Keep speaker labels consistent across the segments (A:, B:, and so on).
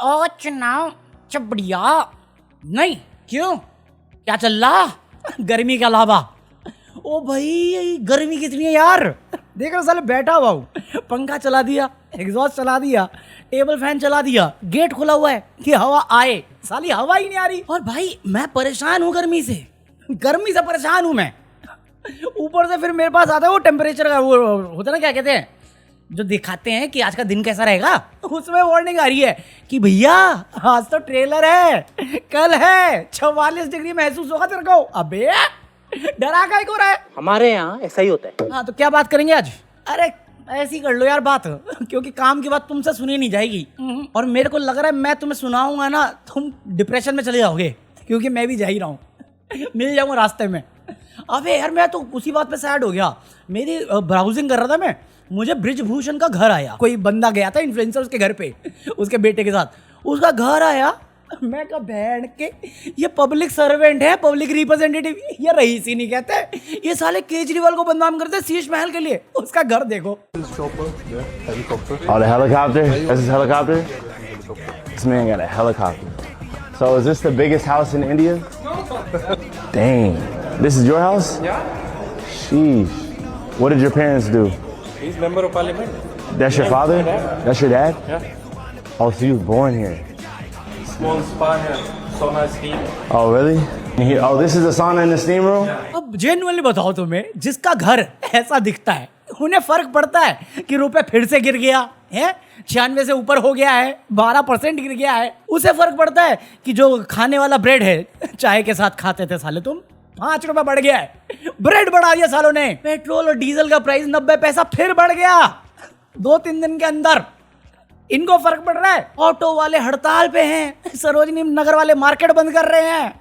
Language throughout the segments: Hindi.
A: ओ चुनाव बढ़िया नहीं, क्यों क्या चल रहा गर्मी के अलावा? ओ भाई गर्मी कितनी है यार, देख रहे साले बैठा हुआ हूँ, पंखा चला दिया, एग्जॉस्ट चला दिया, टेबल फैन चला दिया, गेट खुला हुआ है कि हवा आए, साली हवा ही नहीं आ रही। और भाई मैं परेशान हूँ गर्मी से परेशान हूँ मैं। ऊपर से फिर मेरे पास आता है वो टेम्परेचर का वो होता है ना, क्या कहते हैं, जो दिखाते हैं कि आज का दिन कैसा रहेगा, उसमें वार्निंग आ रही है कि भैया आज तो ट्रेलर है, कल है 44 डिग्री महसूस होगा तेरे को। अबे डरा काय को रहा है?
B: हमारे यहाँ ऐसा ही होता है।
A: हाँ तो क्या बात करेंगे आज? अरे ऐसी कर लो यार बात, क्योंकि काम की बात तुमसे सुनी नहीं जाएगी और मेरे को लग रहा है मैं तुम्हें सुनाऊंगा ना तुम डिप्रेशन में चले जाओगे, क्योंकि मैं भी जा ही रहा हूँ मिल जाऊंगा रास्ते में। अबे यार मैं तो उसी बात पे सैड हो गया, मेरी ब्राउजिंग कर रहा था मैं, मुझे ब्रिजभूषण का घर आया, कोई बंदा गया था इन्फ्लुएंसर उसके घर पे उसके बेटे के साथ, उसका घर आया, मैं कहा बहन के ये पब्लिक सर्वेंट है, पब्लिक रिप्रेजेंटेटिव, ये रईस ही नहीं कहते, ये साले केजरीवाल को बदनाम करते शीश महल के लिए, उसका घर देखो।
C: Oh, the helicopter? This is helicopter? This man got a helicopter. So is this the biggest house in India? Dang. This is your house?
D: Yeah.
C: Sheesh. What did your parents do?
D: He's member of parliament.
C: That's your father? That's your dad?
D: Yeah.
C: Oh, so you was born here.
D: Small spa here. Sauna steam.
C: Oh, really? Oh, this is the sauna and the steam room?
A: अब जेन्युइनली बताओ तुम्हें, जिसका घर ऐसा दिखता है उन्हें फर्क पड़ता है कि रुपए फिर से गिर गया है, 96 से ऊपर हो गया है, 12% गिर गया है, उसे फर्क पड़ता है कि जो खाने वाला ब्रेड है चाय के साथ खाते थे साले तुम, 5 रुपए बढ़ गया है, ब्रेड बढ़ा दिया सालों ने, पेट्रोल और डीजल का प्राइस 90 पैसा फिर बढ़ गया 2-3 दिन के अंदर, इनको फर्क पड़ रहा है। ऑटो वाले हड़ताल पे हैं, सरोजनी नगर वाले मार्केट बंद कर रहे हैं,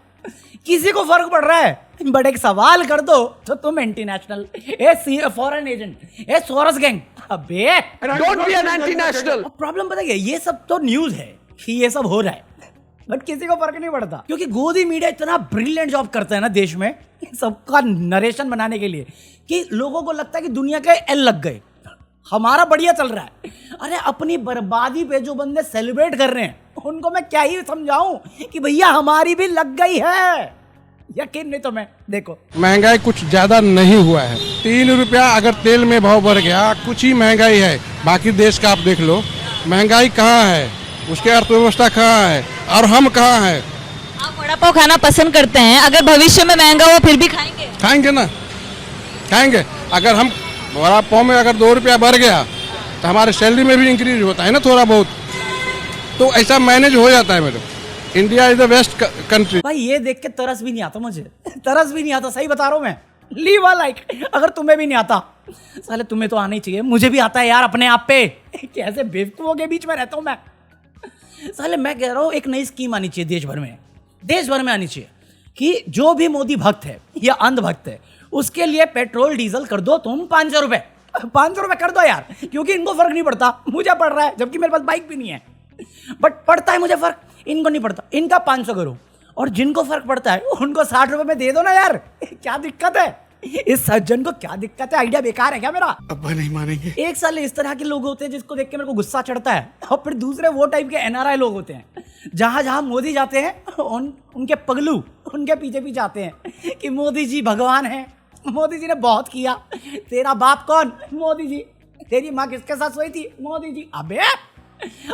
A: किसी को फर्क पड़ रहा है? बट एक सवाल कर दो तो तुम international foreign agent Soros gang, अबे
B: don't be an anti national.
A: Problem पता है, ये सब तो न्यूज है कि ये सब हो रहा है, बट किसी को फर्क नहीं पड़ता, क्योंकि गोदी मीडिया इतना ब्रिलियंट जॉब करता है ना देश में सबका नरेशन बनाने के लिए कि लोगों को लगता है कि दुनिया के एल लग गए, हमारा बढ़िया चल रहा है। अरे अपनी बर्बादी पे जो बंदे सेलिब्रेट कर रहे हैं उनको मैं क्या ही समझाऊं कि भैया हमारी भी लग गई है, यकीन नहीं तो मैं देखो।
E: महंगाई कुछ ज्यादा नहीं हुआ है, 3 रुपया अगर तेल में भाव बढ़ गया, कुछ ही महंगाई है, बाकी देश का आप देख लो महंगाई कहाँ है, उसकी अर्थव्यवस्था कहाँ है और हम कहाँ है।
F: आप वड़ा पाव खाना पसंद करते हैं, अगर भविष्य में महंगा हो फिर भी खाएंगे?
E: खाएंगे ना, खाएंगे। अगर हम वड़ा पाव में अगर 2 रुपया बढ़ गया तो हमारे सैलरी में भी इंक्रीज होता है ना थोड़ा बहुत, तो ऐसा मैनेज हो जाता है मेरे। India is the best country.
A: भाई ये देख के तरस भी नहीं आता मुझे, तरस भी नहीं आता, सही बता रहा हूँ मैं, लीव अ लाइक। अगर तुम्हें भी नहीं आता, साले तुम्हें तो आना ही चाहिए, मुझे भी आता है यार अपने आप पे, कैसे बेवकूफों के बीच में रहता हूँ मैं। साले मैं कह रहा हूँ एक नई स्कीम आनी चाहिए देश भर में आनी चाहिए कि जो भी मोदी भक्त है या अंध भक्त है उसके लिए पेट्रोल डीजल कर दो तुम 500 रुपए कर दो यार, क्योंकि इनको फर्क नहीं पड़ता, मुझे पड़ रहा है, जबकि मेरे पास बाइक भी नहीं है, बट पड़ता है मुझे फर्क, इनको नहीं पड़ता, इनका 500 करो, और जिनको फर्क पड़ता है उनको 60 रुपए में दे दो ना यार, क्या दिक्कत है? इस सज्जन को क्या दिक्कत है? आइडिया बेकार है क्या मेरा?
E: अब्बा नहीं मानेंगे।
A: एक साल इस तरह के लोग होते हैं जिसको देख के मेरे को गुस्सा चढ़ता है, और फिर दूसरे वो टाइप के एनआरआई लोग होते हैं, जहां मोदी जाते हैं उनके पगलू उनके पीछे पीछे आते हैं कि मोदी जी भगवान है, मोदी जी ने बहुत किया, तेरा बाप कौन? मोदी जी, तेरी माँ किसके साथ सोई थी? मोदी जी।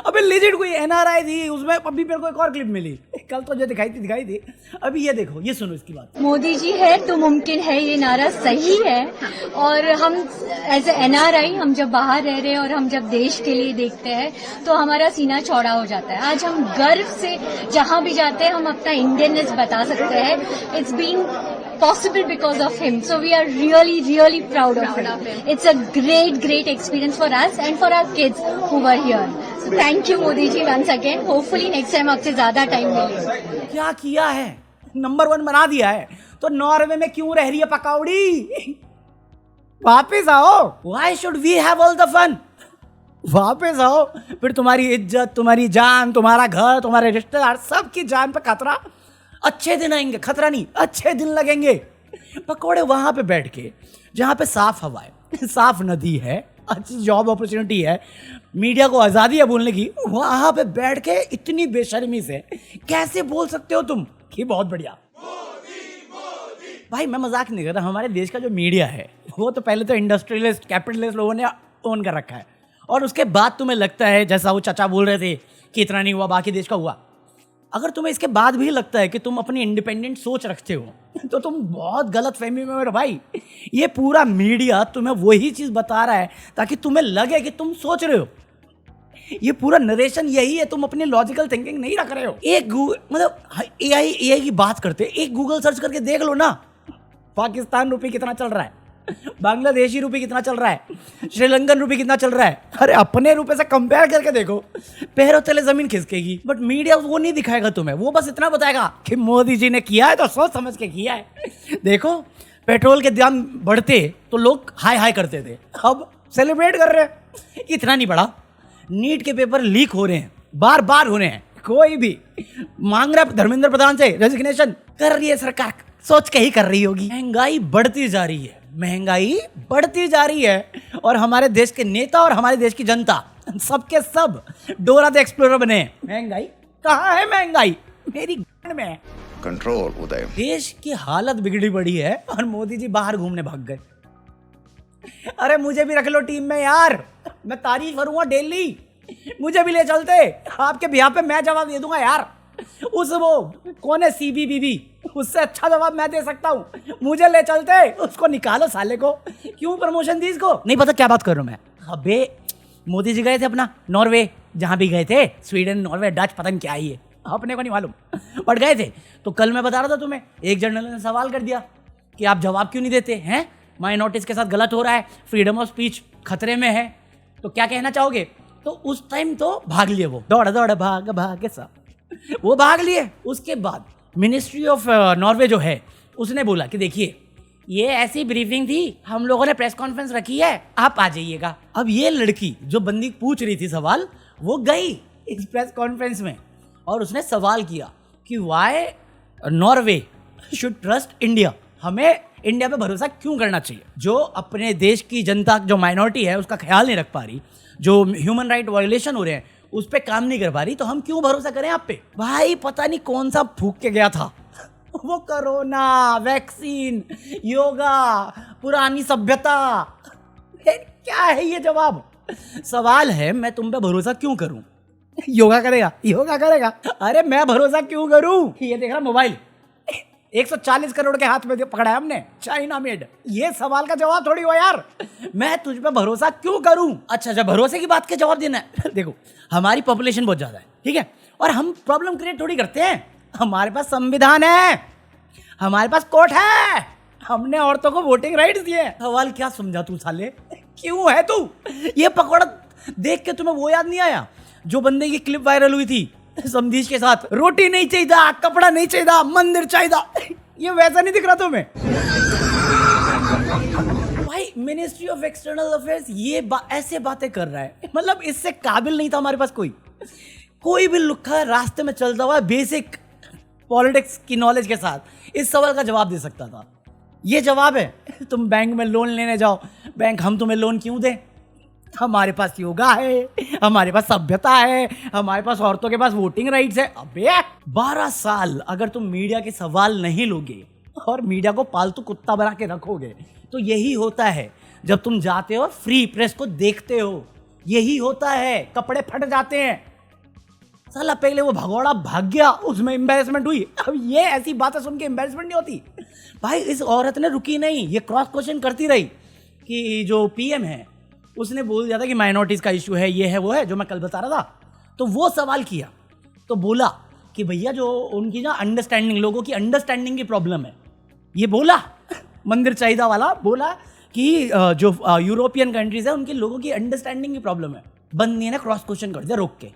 A: अबे लेजेंड कोई एनआरआई थी, उसमें अभी मेरे को एक और क्लिप मिली, कल तो जो दिखाई थी, अभी ये देखो, ये सुनो इसकी बात।
G: मोदी जी है तो मुमकिन है, ये नारा सही है, और हम एज ए एनआरआई हम जब बाहर रह रहे हैं और हम जब देश के लिए देखते हैं तो हमारा सीना चौड़ा हो जाता है। आज हम गर्व से जहां भी जाते हैं हम अपना इंडियननेस बता सकते हैं। It's been possible because of him, so we are really proud of him. It's a great experience for us and for our kids who were here. So thank you Modi ji once again. Hopefully next time आपसे ज्यादा टाइम मिले।
A: क्या किया है? नंबर 1 बना दिया है, तो नॉर्वे में क्यों रह रही है पकौड़ी? वापस आओ। Why should we have all the fun? वापस आओ, फिर तुम्हारी इज्जत, तुम्हारी जान, तुम्हारा घर, तुम्हारे रिश्तेदार, सबकी जान पे खतरा। अच्छे दिन आएंगे, खतरा नहीं, अच्छे दिन लगेंगे। पकौड़े वहां पे बैठ के जहां पे साफ हवा है, साफ नदी है, अच्छी जॉब अपॉर्चुनिटी है, मीडिया को आज़ादी है बोलने की, वहाँ पे बैठ के इतनी बेशर्मी से कैसे बोल सकते हो तुम कि बहुत बढ़िया। भाई मैं मजाक नहीं कर रहा, हमारे देश का जो मीडिया है वो तो पहले तो इंडस्ट्रियलिस्ट कैपिटलिस्ट लोगों ने ओन कर रखा है, और उसके बाद तुम्हें लगता है जैसा वो चाचा बोल रहे थे कि इतना नहीं हुआ बाकी देश का हुआ, अगर तुम्हें इसके बाद भी लगता है कि तुम अपनी इंडिपेंडेंट सोच रखते हो तो तुम बहुत गलत फहमी में हो भाई। ये पूरा मीडिया तुम्हें वही चीज़ बता रहा है ताकि तुम्हें लगे कि तुम सोच रहे हो, ये पूरा नरेशन यही है, तुम अपनी लॉजिकल थिंकिंग नहीं रख रहे हो। एक मतलब एआई की बात करते, एक गूगल सर्च करके देख लो ना, पाकिस्तान रुपये कितना चल रहा है, बांग्लादेशी रुपये कितना चल रहा है, श्रीलंकन रुपये कितना चल रहा है, अरे अपने रुपये से कंपेयर करके देखो, पैरों तले जमीन खिसकेगी। बट मीडिया वो नहीं दिखाएगा तुम्हें, वो बस इतना बताएगा कि मोदी जी ने किया है तो सोच समझ के किया है। देखो पेट्रोल के दाम बढ़ते तो लोग हाय हाय करते थे, अब सेलिब्रेट कर रहे हैं। इतना नहीं बढ़ा, नीट के पेपर लीक हो रहे हैं, बार बार हो रहे हैं, कोई भी मांग रहा है धर्मेंद्र प्रधान से रेजिग्नेशन, कर रही है सरकार, सोच के ही कर रही होगी। महंगाई बढ़ती जा रही है, महंगाई बढ़ती जा रही है, और हमारे देश के नेता और हमारे देश की जनता सबके सब डोरा द एक्सप्लोरर बने हैं। महंगाई कहाँ है? महंगाई मेरी में है।
H: कंट्रोल उदय।
A: देश की हालत बिगड़ी पड़ी है और मोदी जी बाहर घूमने भाग गए। अरे मुझे भी रख लो टीम में यार, मैं तारीफ करूंगा डेली, मुझे भी ले चलते, आपके बिहार पे मैं जवाब दे दूंगा यार। उस वो कौन है CBBB, उससे अच्छा जवाब मैं दे सकता हूँ, मुझे ले चलते, उसको निकालो साले को, क्यों प्रमोशन दी इसको? नहीं पता क्या बात कर रहा हूँ मैं। अबे मोदी जी गए थे अपना नॉर्वे, जहाँ भी गए थे, स्वीडन नॉर्वे डच पता नहीं क्या ही है, अपने को नहीं मालूम, बट गए थे। तो कल मैं बता रहा था तुम्हें, एक जर्नलिस्ट ने सवाल कर दिया कि आप जवाब क्यों नहीं देते हैं, माइनॉरिटीज के साथ गलत हो रहा है, फ्रीडम ऑफ स्पीच खतरे में है, तो क्या कहना चाहोगे? तो उस टाइम तो भाग लिए वो, दौड़ दौड़ भाग भाग सब वो भाग लिए। उसके बाद मिनिस्ट्री ऑफ नॉर्वे जो है उसने बोला कि देखिए ये ऐसी ब्रीफिंग थी, हम लोगों ने प्रेस कॉन्फ्रेंस रखी है, आप आ जाइएगा। अब ये लड़की जो बंदी पूछ रही थी सवाल, वो गई इस प्रेस कॉन्फ्रेंस में और उसने सवाल किया कि why Norway should trust India, हमें इंडिया पे भरोसा क्यों करना चाहिए, जो अपने देश की जनता जो माइनॉरिटी है उसका ख्याल नहीं रख पा रही, जो ह्यूमन राइट वायलेशन हो रहे हैं उस पर काम नहीं कर पा रही, तो हम क्यों भरोसा करें आप पे। भाई पता नहीं कौन सा फूक के गया था वो, कोरोना, वैक्सीन, योगा, पुरानी सभ्यता, क्या है ये जवाब? सवाल है मैं तुम पे भरोसा क्यों करूं? योगा करेगा, योगा करेगा, अरे मैं भरोसा क्यों करूं? ये देख रहा मोबाइल 140 करोड़ के हाथ में पकड़ा है हमने, चाइना मेड। ये सवाल का जवाब थोड़ी हो यार, मैं तुझ पे भरोसा क्यों करूं? अच्छा जब भरोसे की बात के जवाब देना है देखो हमारी पॉपुलेशन बहुत ज्यादा है, ठीक है, और हम प्रॉब्लम क्रिएट थोड़ी करते हैं, हमारे पास संविधान है, हमारे पास कोर्ट है, हमने औरतों को वोटिंग राइट्स दिए। सवाल क्या समझा तू साले, क्यों है तू? ये पकौड़ा देख के तुम्हें वो याद नहीं आया जो बंदे की क्लिप वायरल हुई थी समधीश के साथ, रोटी नहीं चाहिए, कपड़ा नहीं चाहिए, मंदिर चाहिए, ये वैसा नहीं दिख रहा तुम्हें? भाई मिनिस्ट्री ऑफ एक्सटर्नल अफेयर्स ये ऐसे बातें कर रहा है, मतलब इससे काबिल नहीं था हमारे पास कोई भी लुक्खा रास्ते में चलता हुआ बेसिक पॉलिटिक्स की नॉलेज के साथ इस सवाल का जवाब दे सकता था। ये जवाब है तुम बैंक में लोन लेने जाओ, बैंक हम तुम्हें लोन क्यों दें, हमारे पास योगा है, हमारे पास सभ्यता है, हमारे पास औरतों के पास वोटिंग राइट्स है। अबे 12 साल अगर तुम मीडिया के सवाल नहीं लोगे और मीडिया को पालतू कुत्ता बना के रखोगे तो यही होता है जब तुम जाते हो फ्री प्रेस को देखते हो, यही होता है, कपड़े फट जाते हैं। साला पहले वो भगोड़ा भाग गया, उसमें एम्बैरेसमेंट हुई, अब ये ऐसी बातें सुन के एम्बैरेसमेंट नहीं होती। भाई इस औरत ने रुकी नहीं, ये क्रॉस क्वेश्चन करती रही कि जो पीएम है उसने बोल दिया था कि माइनॉरिटीज़ का इशू है, ये है वो है, जो मैं कल बता रहा था, तो वो सवाल किया तो बोला कि भैया जो उनकी ना अंडरस्टैंडिंग, लोगों की अंडरस्टैंडिंग की प्रॉब्लम है, ये बोला मंदिर चाहिदा वाला बोला कि जो यूरोपियन कंट्रीज है उनके लोगों की अंडरस्टैंडिंग की प्रॉब्लम है। बंदी ने क्रॉस क्वेश्चन कर दिया रोक के,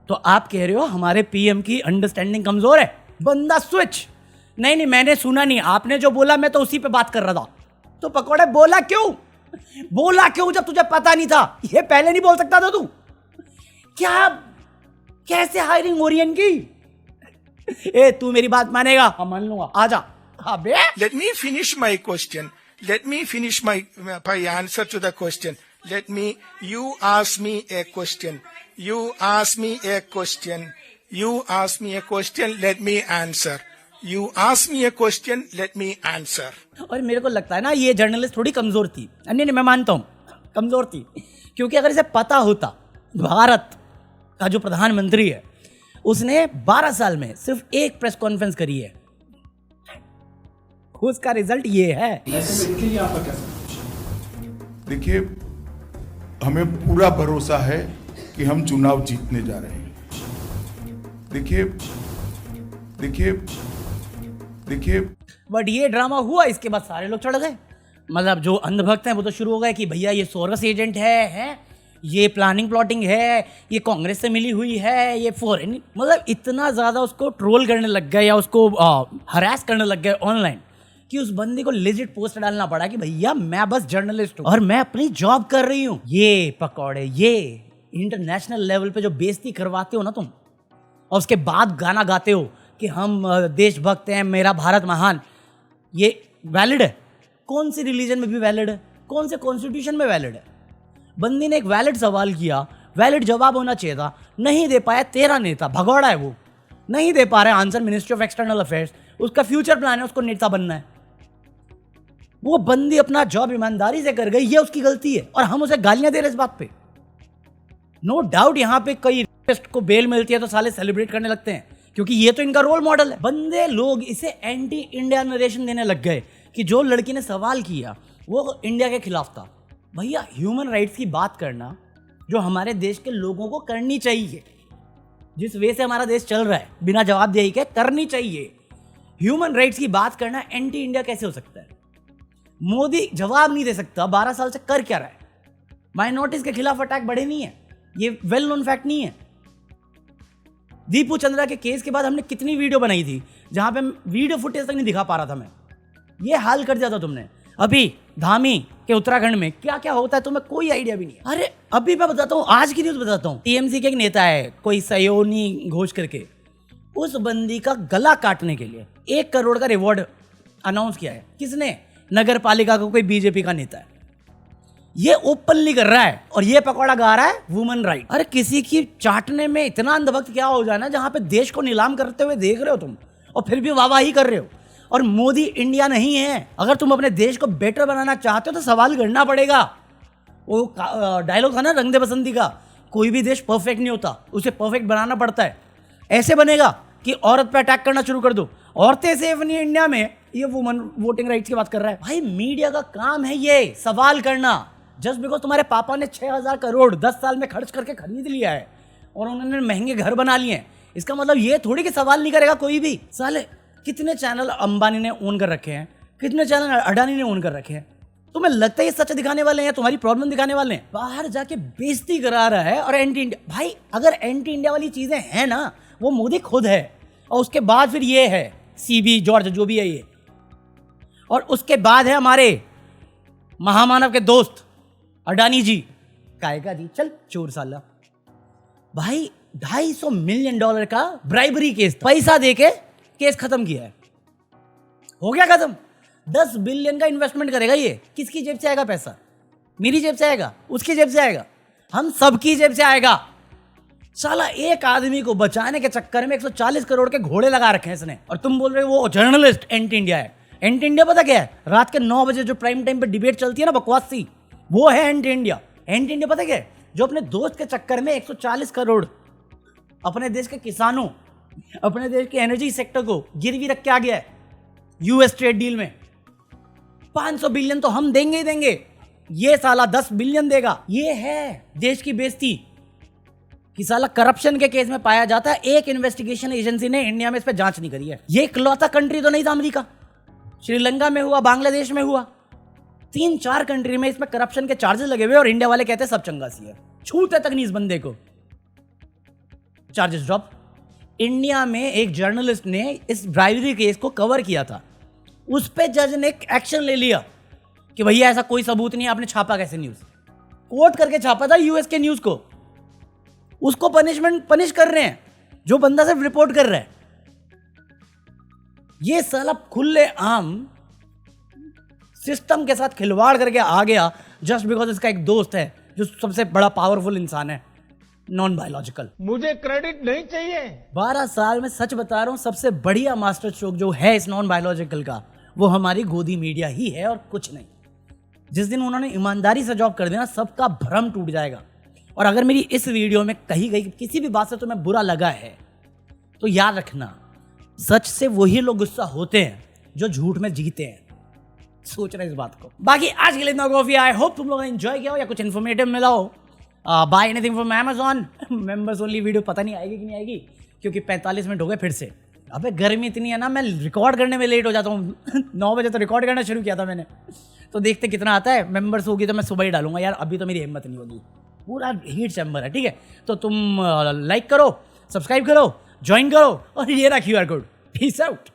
A: तो आप कह रहे हो हमारे पीएम की अंडरस्टैंडिंग कमजोर है? बंदा स्विच, नहीं मैंने सुना नहीं, आपने जो बोला मैं तो उसी पे बात कर रहा था। तो पकौड़े बोला क्यों जब तुझे पता नहीं था? ये पहले नहीं बोल सकता था तू? क्या कैसे हायरिंग हो रही है इनकी? ए तू मेरी बात मानेगा? हाँ मान लूंगा, आजा।
I: Let me finish my question. Let me finish my answer to the question.
H: let me, you ask me a question. You ask me a question. You ask me a question, let me answer. You ask me a question, let me answer.
A: और मेरे को लगता है ना ये जर्नलिस्ट थोड़ी कमजोर थी। नहीं, मैं मानता हूँ कमजोर थी, क्योंकि अगर इसे पता होता भारत का जो प्रधानमंत्री है उसने 12 साल में सिर्फ एक प्रेस कॉन्फ्रेंस करी है, उसका रिजल्ट ये है।
I: देखिए, हमें पूरा भरोसा है कि हम चुनाव जीतने जा रहे हैं। देखिए
A: बट ये ड्रामा हुआ, इसके बाद सारे लोग चढ़ गए। मतलब जो अंधभक्त हैं वो तो शुरू हो गए कि भैया ये सोरस एजेंट है, ये प्लानिंग प्लॉटिंग है, ये कांग्रेस से मिली हुई है, ये फॉरेन, मतलब इतना ज़्यादा उसको ट्रोल करने लग गए या उसको हरास करने लग गए ऑनलाइन कि उस बंदी को लेजिट पोस्ट डालना पड़ा कि भैया मैं बस जर्नलिस्ट हूँ और मैं अपनी जॉब कर रही हूँ। ये पकौड़े, ये इंटरनेशनल लेवल पे जो बेइज्जती करवाते हो ना तुम, और उसके बाद गाना गाते हो कि हम देशभक्त हैं, मेरा भारत महान, ये वैलिड है? कौन सी रिलीजन में भी वैलिड है? कौन से कॉन्स्टिट्यूशन में वैलिड है? बंदी ने एक वैलिड सवाल किया, वैलिड जवाब होना चाहिए था, नहीं दे पाया। तेरा नेता भगौड़ा है, वो नहीं दे पा रहा है answer ministry of external affairs, उसका फ्यूचर प्लान है उसको नेता बनना है। वो बंदी अपना जॉब ईमानदारी से कर गई, ये उसकी गलती है और हम उसे गालियां दे रहे इस बात पे। नो डाउट यहाँ पे कई को बेल मिलती है तो साले सेलिब्रेट करने लगते हैं, क्योंकि ये तो इनका रोल मॉडल है। बंदे लोग इसे एंटी इंडिया नरेशन देने लग गए कि जो लड़की ने सवाल किया वो इंडिया के खिलाफ था। भैया ह्यूमन राइट्स की बात करना जो हमारे देश के लोगों को करनी चाहिए, जिस वे से हमारा देश चल रहा है बिना जवाब दिए के करनी चाहिए। ह्यूमन राइट्स की बात करना एंटी इंडिया कैसे हो सकता है? मोदी जवाब नहीं दे सकता 12 साल से कर क्या रहा है? माइनॉरिटीज के खिलाफ अटैक बढ़े नहीं है, ये वेल नोन फैक्ट नहीं है। दीपू चंद्रा के केस के बाद हमने कितनी वीडियो बनाई थी जहां पे वीडियो फुटेज तक नहीं दिखा पा रहा था मैं। ये हाल कर दिया था तुमने। अभी धामी के उत्तराखंड में क्या क्या होता है तुम्हें कोई आइडिया भी नहीं है। अरे अभी मैं बताता हूँ, आज की न्यूज बताता हूँ। टीएमसी के एक नेता है कोई सयोनी घोष करके, उस बंदी का गला काटने के लिए 1 करोड़ का रिवॉर्ड अनाउंस किया है। किसने? नगर पालिका का कोई बीजेपी का नेता है। ये ओपनली कर रहा है और ये पकौड़ा गा रहा है वुमेन राइट। अरे किसी की चाटने में इतना अंधभक्त क्या हो जाना जहां पे देश को नीलाम करते हुए देख रहे हो तुम और फिर भी वाहवाही कर रहे हो। और मोदी इंडिया नहीं है। अगर तुम अपने देश को बेटर बनाना चाहते हो तो सवाल करना पड़ेगा। वो डायलॉग था ना रंग दे बसंती का, कोई भी देश परफेक्ट नहीं होता, उसे परफेक्ट बनाना पड़ता है। ऐसे बनेगा कि औरत पे अटैक करना शुरू कर दो, औरतें सेफ नहीं है इंडिया में, ये वुमेन वोटिंग राइट्स की बात कर रहा है। भाई मीडिया का काम है ये सवाल करना। जस्ट बिकॉज तुम्हारे पापा ने 6,000 करोड़ 10 साल में खर्च करके खरीद लिया है और उन्होंने महंगे घर बना लिए हैं, इसका मतलब ये थोड़ी कि सवाल नहीं करेगा कोई भी। साले कितने चैनल अंबानी ने ओन कर रखे हैं, कितने चैनल अडानी ने ओन कर रखे हैं। तुम्हें लगता है ये सच दिखाने वाले हैं, तुम्हारी प्रॉब्लम दिखाने वाले हैं? बाहर जाके बेइज्जती करा रहा है और एंटी इंडिया। भाई अगर एंटी इंडिया वाली चीजें हैं ना, वो मोदी खुद है और उसके बाद फिर ये है सीबी जॉर्ज जो भी है ये, और उसके बाद है हमारे महामानव के दोस्त अडानी जी। कायका जी चल चोर साला। भाई $250 मिलियन का ब्राइबरी केस, पैसा देके केस खत्म किया है, हो गया खत्म। 10 बिलियन का इन्वेस्टमेंट करेगा ये। किसकी जेब से आएगा पैसा? मेरी जेब से आएगा, उसकी जेब से आएगा, हम सबकी जेब से आएगा। साला एक आदमी को बचाने के चक्कर में 140 करोड़ के घोड़े लगा रखे हैं इसने, और तुम बोल रहे हो वो जर्नलिस्ट एंटी इंडिया है। एंटी इंडिया पता क्या है? रात के 9 बजे जो प्राइम टाइम पे डिबेट चलती है ना बकवास सी, वो है एंटी इंडिया। एंटी इंडिया पता क्या है? जो अपने दोस्त के चक्कर में 140 करोड़ अपने देश के किसानों, अपने देश के एनर्जी सेक्टर को गिरवी रख के आ गया है यूएस ट्रेड डील में। 500 बिलियन तो हम देंगे ही देंगे, ये साला 10 बिलियन देगा। ये है देश की बेइज्जती कि साला करप्शन के केस में पाया जाता है। एक इन्वेस्टिगेशन एजेंसी ने इंडिया में इस पर जांच नहीं करी है। ये इकलौता कंट्री तो नहीं था अमेरिका, श्रीलंका में हुआ, बांग्लादेश में हुआ, 3-4 कंट्री में इसमें करप्शन के चार्जेस लगे हुए और इंडिया वाले कहते हैं सब चंगा सी है, छूते तक नहीं इस बंदे को। Charges drop. इंडिया में एक जर्नलिस्ट ने इस ब्राइबरी केस को कवर किया था, उस पे जज ने एक्शन ले लिया कि भैया ऐसा कोई सबूत नहीं है, आपने छापा कैसे? न्यूज कोट करके छापा था यूएस के न्यूज को। उसको पनिश कर रहे हैं जो बंदा सिर्फ रिपोर्ट कर रहा है। ये साला खुले आम सिस्टम के साथ खिलवाड़ करके आ गया जस्ट बिकॉज इसका एक दोस्त है जो सबसे बड़ा पावरफुल इंसान है, नॉन बायोलॉजिकल।
B: मुझे क्रेडिट नहीं चाहिए।
A: 12 साल में सच बता रहा हूँ, सबसे बढ़िया मास्टर स्ट्रोक जो है इस नॉन बायोलॉजिकल का, वो हमारी गोदी मीडिया ही है और कुछ नहीं। जिस दिन उन्होंने ईमानदारी से जॉब कर देना, सबका भ्रम टूट जाएगा। और अगर मेरी इस वीडियो में कही गई किसी भी बात से तुम्हें बुरा लगा है तो याद रखना, सच से वही लोग गुस्सा होते हैं जो झूठ में जीते हैं। सोच रहे इस बात को। बाकी आज के लिए इतना कॉफी। आई होप तुम लोगों ने एंजॉय किया हो या कुछ इन्फॉर्मेटिव मिला हो। Buy anything from Amazon। Members only video पता नहीं आएगी कि नहीं आएगी, क्योंकि 45 मिनट हो गए फिर से। अबे गर्मी इतनी है ना, मैं रिकॉर्ड करने में लेट हो जाता हूँ। 9 बजे तो रिकॉर्ड करना शुरू किया था मैंने, तो देखते कितना आता है। मेंबर्स होगी तो मैं सुबह ही डालूंगा यार, अभी तो मेरी हिम्मत नहीं होगी। पूरा हीट चैम्बर है, ठीक है। तो तुम लाइक करो, सब्सक्राइब करो, ज्वाइन करो और ये रहा QR कोड। Peace out.